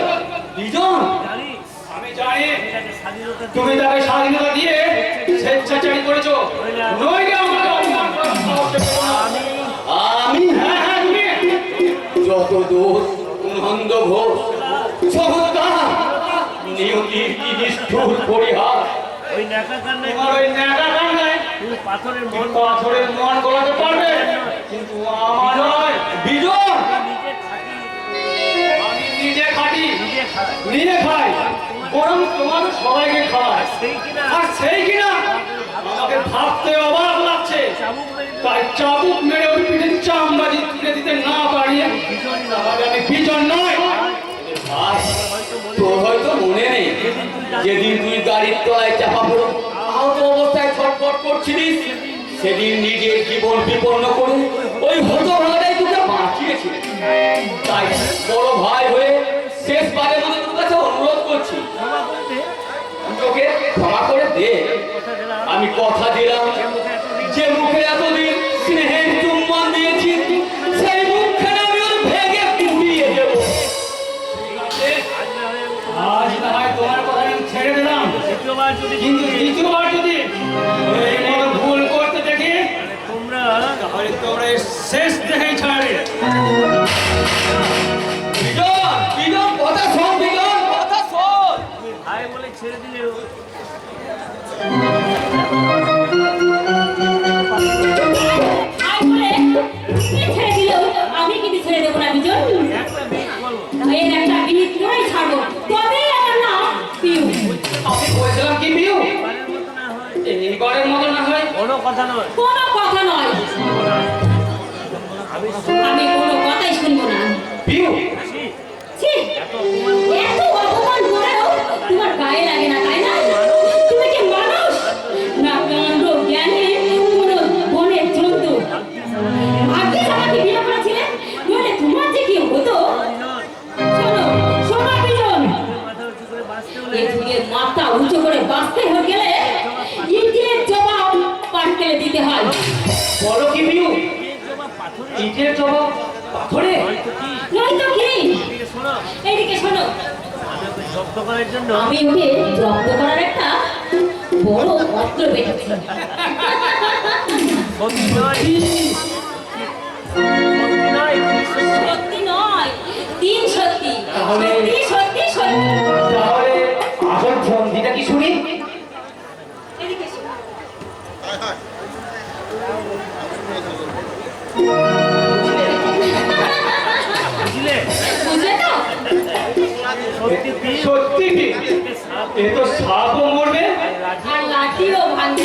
দুজন আমি জানি তুমি তাকে স্বাধীনতা দিয়ে স্বেচ্ছাচারী করেছো, নইলে আমাকে অপমান করার সাহস দেবে না। আমি হ্যাঁ হ্যাঁ তুমি যত দোষ নন্দ ঘোষ চমৎকার নিয়তির কি নিষ্ঠুর পরিহার। ওই ন্যাকা কান্নায় তোমার ওই ন্যাকা কান্নায় তুমি পাথরের মন পাথরের মন গলাতে পারবে, কিন্তু আমার নয়। বিজন নিজে খাটি আমি নিজে খাটি, নিজে খায় নিজে খাই, বরং তোমাদের সবাইকে খাওয়ায়। সেই কিনা আর সেই কিনা আমাকে ভাবতে অবাক লাগছে। চাবুক মেরে তাই চাবুক মেরে ওই পিঠের চামড়াজি তুলে দিতে না পারি তাহলে আমি বিজন নয়। ভাই, তোর হয়তো মনে নেই যেদিন তুই গাড়ির তলায় চাপা পড়ো আহত অবস্থায় ছটফট করছিলিস, সেদিন নিজের জীবন বিপন্ন করে ওই হতভাগাটাই তোকে বাঁচিয়েছিল। তাই বড় ভাই হয়ে শেষবারের মতো তোর কাছে অনুরোধ করছি, ক্ষমা করতে তোকে ক্ষমা করে দে। কথা দিলাম আমি কথা দিলাম যে মুখে এতদিন স্নেহের চুম্বন দিয়েছি, সেই মুখখানে আমি ওর ভেঙে পুড়িয়ে দেবো। আজ না হয় তোমার কথা আমি ছেড়ে দিলাম, দ্বিতীয়বার যদি কিন্তু দ্বিতীয়বার যদি এই মতো ভুল করতে দেখি তোমরা তাহলে তোমরা এর শেষ দেখেই ছাড়ে। বিজন, বিজন, কথা শোন, বিজন, কথা শোন। ভাই বলে ছেড়ে দিলেও আর বলে কে ছেড়ে দিল? আমি কিন্তু ছেড়ে দেবো না বিজন। একটা বিট বলবো এর একটা বিহিত নয় ছাড়বো, তবেই আমার নাম পিউ। আমি বলছিলাম কি বিউ, বারের মতো না হয় এইবারের মতো না হয় কোনো কথা নয়। কোনো কথা নয়, আমি কোনো কথাই শুনবো না। বিউ। ছি, এত অপমান করেও তোমার গায়ে লাগে না, তাই না? তুমি কি মানুষ না কাণ্ড জ্ঞানে কোনো বনের জন্তু? ভাগ্যিস আমাকে বিয়ে করেছিলে, নইলে তোমার যে কি হতো। শোনো শোনো বিজন, মাথা উঁচু করে বাঁচতে হলে এই যুগের মাথা উঁচু করে বাঁচতে হয়ে গেলে ইটের জবাব পাটকেলে দিতে হয়। বলো কি বিউ, জবাব পাথরে ইটের জবাব পাথরে? হয়তো কি নয়তো কি? এদিকে শোনো, এইদিকে শোনো, আমি ওকে জব্দ করার জন্য আমি ওকে জব্দ করার একটা বড় অস্ত্র পেয়েছি। সত্যি নয় সত্যি নয় সত্যি নয়, তিন সত্যি, তাহলে- সত্যি সত্যি সত্যি। তাহলে আসল ফন্দিটা কি শুনি? এদিকে শোনো। বুঝলে বুঝলে তো? সত্যি কি সত্যি কি? এ তো সাপও মরবে। আর লাঠিও ভাঙবে।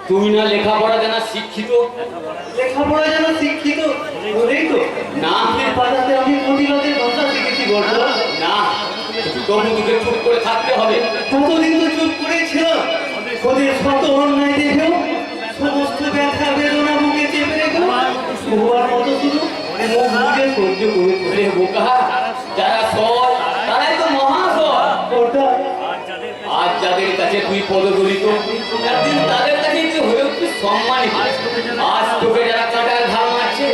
তুমি না লেখাপড়া জানা শিক্ষিত? লেখাপড়া যেন শিক্ষিত বলেই তো না পাতাতে আমি প্রতিবাদের ভাষা শিখেছি বলতো। না, তবু তোকে চুপ করে থাকতে হবে। কতদিন তো চুপ করেই ছিলাম, ওদের শত অন্যায় দেখেও সমস্ত ব্যথা বেদনা বুকে চেপে রেখেও ভোয়ার মতো শুধু মুখ বুঝে সহ্য করে ওরে বোকা, যারা সৎ তারাই তো মহাসৎ। ওটা আজ যাদের কাছে তুই পদদলিত, একদিন তাদের কাছে তুই হয়ে উঠবি সম্মানিত। আজ তোকে যারা কাটার ধার মারছে,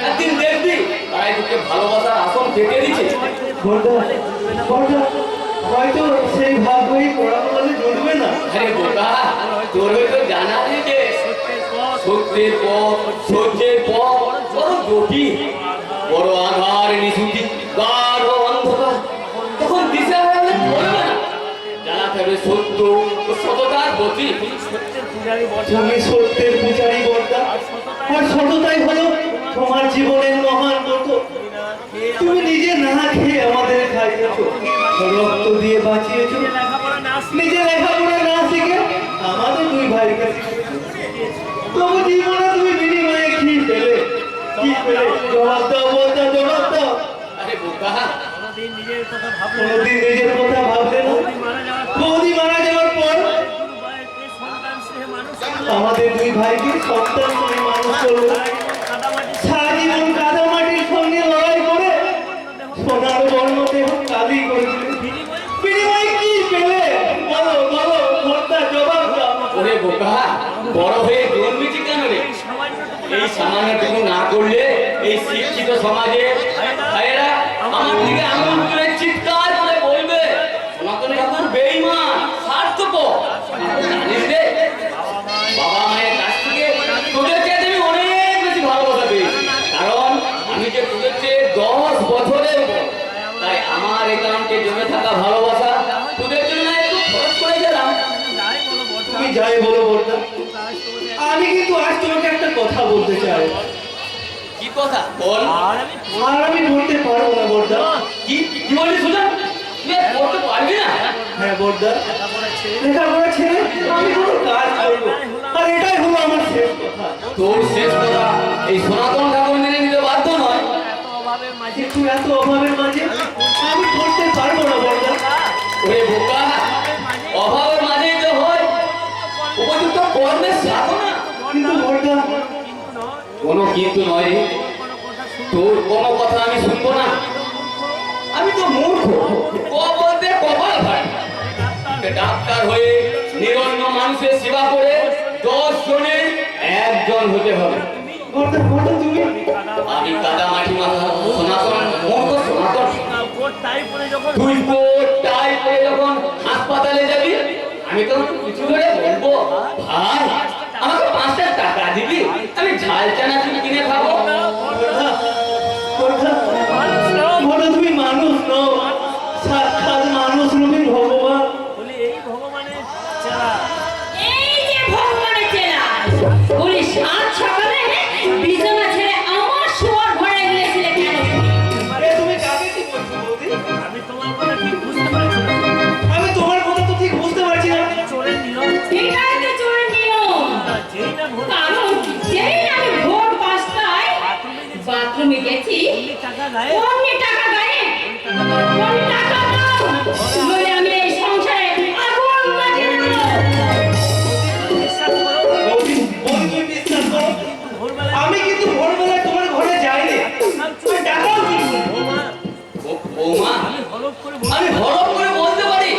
একদিন দেখবি তারাই তোকে ভালোবাসার আসন পেতে দিচ্ছে। হয়তো সেই ভাগ্যই পড়ানো বলে জমবে না। আরে বোকা, তোর হয়তো জানা নেই যে সত্যের পথ, সত্যের পথ বড় জটিল, বড় আধার নিশুতি, গাঢ় অন্ধকার। তখন দিশা হারালে চলবে না, জানাতে হবে সত্য ও সততার গতি। সত্যের পূজারি বটে তুমি সত্যের পূজারী বর্দা, আর সততাই হলো তোমার জীবনের মহান ব্রত। তুমি নিজে না খেয়ে আমাদের খাইয়েছো, রক্ত দিয়ে বাঁচিয়েছো, লেখাপড়া না নিজে লেখাপড়া না শিখে আমাদের দুই ভাইকে শিখিয়েছো। তবু জীবনে তুমি বিনিময়ে কি পেলে? কি পেলে? জবাব দাও বর্দা, জবাব দাও। আরে বোকা, কোনোদিন নিজের কথা ভাবলে কোনোদিন নিজের কথা ভাবলে না? মারা যাওয়ার বৌদি মারা যাওয়ার পর বয়সে সন্তান স্নেহে মানুষ করলো। আমাদের দুই ভাইকে সন্তান করে মানুষ করলো। কাদামাটি সারা জীবন কাদামাটির সঙ্গে লড়াই করে সোনার বর্ণ দেহ কালি করে দিলে। বিনিময়ে কি পেলে? বলো বলো ভর্তা, জবাব দাও। ওরে বোকা, বড় হয়ে জন্মেছি কেন রে? এই সামান্যটুকু না করলে এই শিক্ষিত সমাজে ভাইয়েরা আমার দিকে আঙুল তুলে চিৎকার করে বলবে সনাতন ঠাকুর বেঈমান, স্বার্থপর। জানিস রে, বাবা মায়ের কাছ থেকে তোদের চেয়ে আমি অনেক বেশি ভালোবাসা পেয়েছি, কারণ আমি যে তোদের চেয়ে 10 বছরের বড়। তাই আমার একান্তে জমে থাকা ভালোবাসা তোদের জন্য আমি বলো বর্দা, আমি কিন্তু আজ তোমাকে একটা কথা বলতে চাই, কি কথা বল? আর আমি আর আমি বলতে পারবো না বর্দা। কি কি বলি শুনে? তুই আর পড়তে পারবি না? হ্যাঁ বর্দা, লেখাপড়া ছেড়ে লেখাপড়া ছেড়ে আমি কোনো কাজ করবো, আর এটাই হলো আমার শেষ কথা। তোর শেষ কথা এই সনাতন ঠাকুর মেনে নিতে বাধ্য নয়। এত অভাবের মাঝে কিন্তু এত অভাবের মাঝে আমি করতে পারবো না বর্দা। ওরে বোকা, অভাবের মাঝেই তো হয় উপযুক্ত কর্মের সাধনা। কিন্তু বর্দা, কিন্তু নয়, কোনো কিন্তু নয় রে, কোনো কথা শুনে তোর কোনো কথা আমি শুনবো না। আমি তো মূর্খ, ক বলতে কপাল ভাই। ডাক্তার হয়ে নিরন্ন মানুষের সেবা করে 10 জনের 1 জন হতে হবে। বর্দা বর্দা তুমি আমি কাদা মাটি মাথা সনাতন মূর্খ সনাতন। কোট টাই পরে যখন তুই কোট টাই পরে যখন হাসপাতালে যাবি, আমি তো কিছু করে বলবো, ভাই আমাকে 5টা টাকা দিবি, আমি ঝাল চানাচুর কিনে খাবো। বর্দা, বর্দা, বর্দা তুমি মানুষ নও, সাক্ষাৎ মানুষ রূপী ভগবান। বলি এই ভগবানের চেলা এই যে ভগবানের চেলা, বলি সাত সকালে বিছানা ছেড়ে আমার শোয়ার ঘরে গিয়েছিলে কেন? এ তুমি কাকে কি বলছো বৌদি? আমি তোমার কথা ঠিক বুঝতে পারছি না। আমি তোমার কথা তো ঠিক বুঝতে পারছি না। চোরের নিয়ম এটাই তো চোরের নিয়ম। যেই না ভোর কারণ যেই না আমি ভোর 5টায় বাথরুমে গেছি, টাকা গায়ে অমনি টাকা গায়ে, অমনি টাকা দাও, নইলে আমি এই সংসারে আগুন লাগিয়ে দেবো। বিশ্বাস করো বৌদি, বৌদি তুমি বিশ্বাস করো, ভোরবেলা আমি কিন্তু ভোরবেলায় তোমার ঘরে যাইনি, আমি টাকাও কিনি। বৌমা বৌমা, আমি হলফ করে আমি হরফ করে বলতে পারি,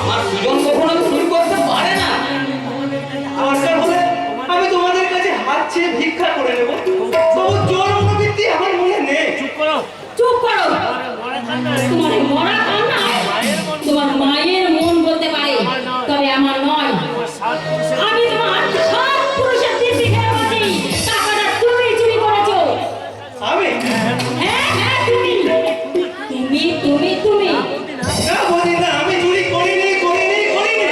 আমার সুজন কখনো চুরি করতে পারে না। দরকার হলে আমি তোমাদের কাছে হাত চেয়ে ভিক্ষা করে নেব, তবু জোর মনোবৃত্তি আমার মনে নেই। চুপ করো চুপ করো। মরে কান্না তোমার এই মরা কান্নায় তোমার মায়ের মন বলতে পারে, তবে আমার নয়। সাত পুরুষের আমি তোমার সব পুরুষের দিব্যি খেয়ে বলছি, টাকাটা তুমি চুরি করেছো। আমি হ্যাঁ হ্যাঁ তুমি তুমি তুমি তুমি না বলি না, আমি চুরি করিনি করিনি করিনি।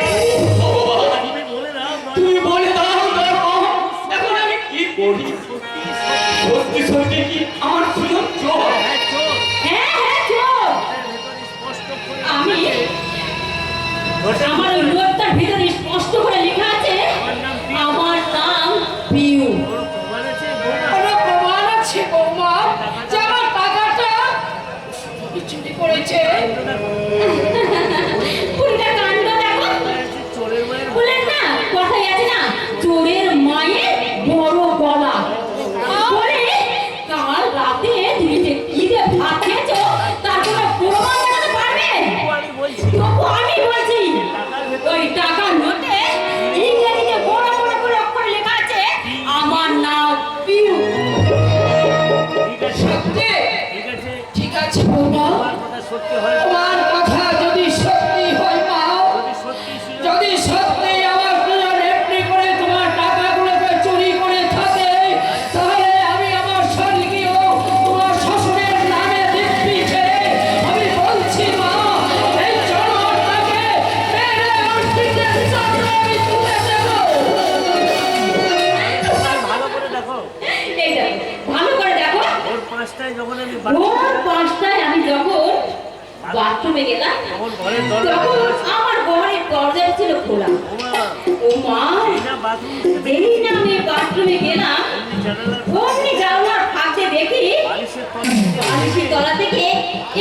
ভগবান, তুমি বলে দাও তুমি বলে দাও দাও, এখন আমি কি করি? সত্যি সত্যি কি আমার সুজন চোর? চোর হ্যাঁ হ্যাঁ চোর। স্পষ্ট করে আমি আমার ওই নোটটার ভিতরে স্পষ্ট করে লেখা আছে, আমার নাম পিউ। প্রমাণ আছে বৌমা কোনো প্রমাণ আছে বৌমা যে আমার টাকাটা চুরি করেছে? পুরোটা কাণ্ড দেখো। চোরের মায়ের বলেন না, কথাই আছে না, চোরের মায়ের বড় গলা। বলে কাল রাতে তুমি যে কি দিয়ে ভাত খেয়েছো তার কোনো প্রমাণ দেখাতে পারবে? আমি বলছি তবু আমি বলছি, ওই টাকার নোটে ইংরেজিতে বড় বড় করে অক্ষরে লেখা আছে, আমার নাম পিউ। ঠিক আছে সত্যি? ঠিক আছে ঠিক আছে বৌমা, তোমার কথা সত্যি হয় তোমার কথা যদি সত্যি হয় মা, যদি সত্যি ছিল যদি সত্যি আমার দুজন এমনি করে তোমার টাকাগুলোকে চুরি করে থাকে, তাহলে আমি আমার স্বামীকেও তোমার শ্বশুরের নামে দিব্যি খেয়ে আমি বলছি মা, এই জানোয়ারটাকে মেরে অস্তিত্বের চাকরি আমি তুলে দেবো। আর ভালো করে দেখো এই দেখো, ভালো করে দেখো। ভোর 5টায় যখন আমি ভোর 5টায় আমি যখন বাথরুমে গেলাম, তখন ঘরের দরজা তখন আমার ঘরের দরজাটা ছিল খোলা। বৌমা ও মা, এই না বাথরুম যেই না আমি বাথরুমে গেলাম, জানালার অমনি জানলার ফাঁকে দেখি বালিশের তলা বালিশের তলা থেকে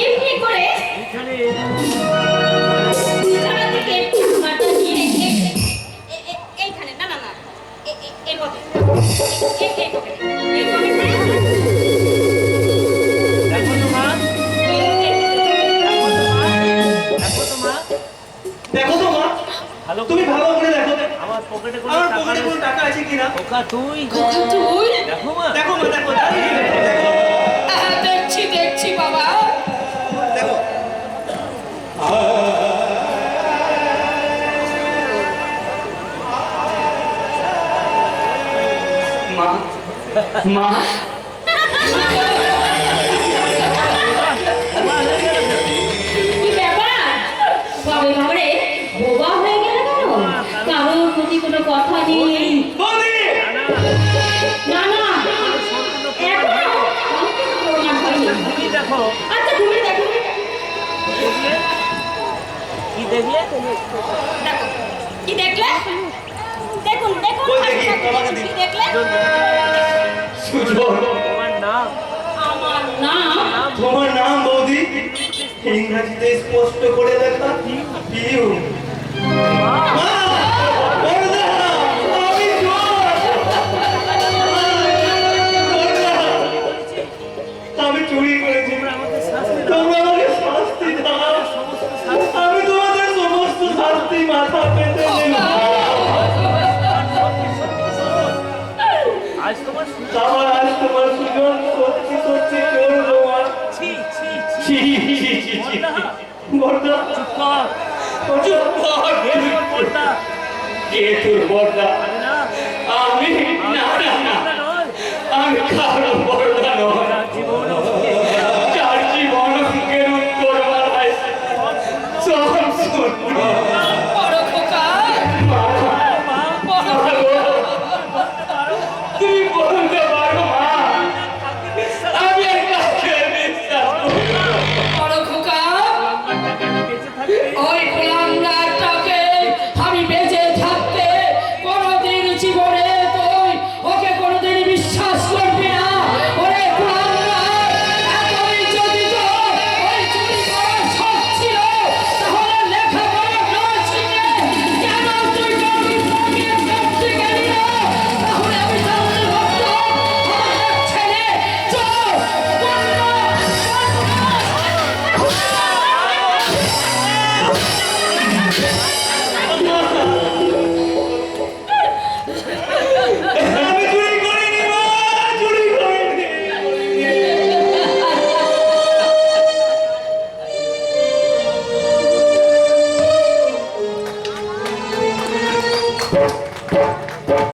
এমনি করে এখানে বিছানা থেকে টাকাটা নিয়ে এইখানে, না না না, এই পকেটে, এই পকেটে, এই পকেটে, দেখো তো মা দেখো তো মা দেখো তো মা, ভালো তুমি ভালো করে দেখো, আমার পকেটে কোনো আমার টাকা পকেটে নেই কোনো টাকা আছে কিনা। ওকা তুই তুই? দেখো মা দেখো মা, দেখো দাঁড়িয়ে দেখো, হ্যাঁ, দেখছি দেখছি বাবা। দেখো। মা, মা, কি ব্যাপার? বাবা বাবারে বোবা হয়ে গেল কেন? কারোর প্রতি দেখো কি দেখলে? দেখুন দেখুন ওই দেখি, তোমাকে দিই। কি দেখলে? সুজন, তোমার নাম আমার নাম তোমার নাম বৌদি ইংরেজিতে স্পষ্ট করে লেখা পিউ। মা, বড়দা, আমি চোর। বড়দা, আমি চুরি করেছি, তোমরা আমাকে শাস্তি দাও। আমি তোমাদের সমস্ত শাস্তি মাথা পেতে নেব। আজ তোমার তারপর আজ তোমার সুজন সত্যি সত্যি চোর তোমার। ছি ছি ছি, ছি, ছি, ছি। বড়দা, চুপ কর চুপ কর। বড়দা কে তোর বড়দা? না আমি না না না, নয় আমি কারো বড়দা নয়। জীবন যার জীবন অঙ্কের উত্তর মারায় সব শূন্য। বড় খোকা মা, বড় মা গো, তুমি বলতে পারো মা, আমি আর কাকে বিশ্বাস করি না। বড় খোকা বেঁচে থাকবে ওই কুলাঙ্গারটাকে আমি বেঁচে থাকতে কোনোদিন জীবনে তুই ওকে কোনোদিন বিশ্বাস করবি না। ওরে কুলাঙ্গার, এতদিন যদি তোর ওই চুরি করার শখ ছিল, তাহলে লেখাপড়া না শিখে কেন তুই গরিব ফকির করতে গেলি না? তাহলে আমি জানতে পারতাম আমার এক ছেলে চোর, আমি চুরি করিনি মা, চুরি করিনি।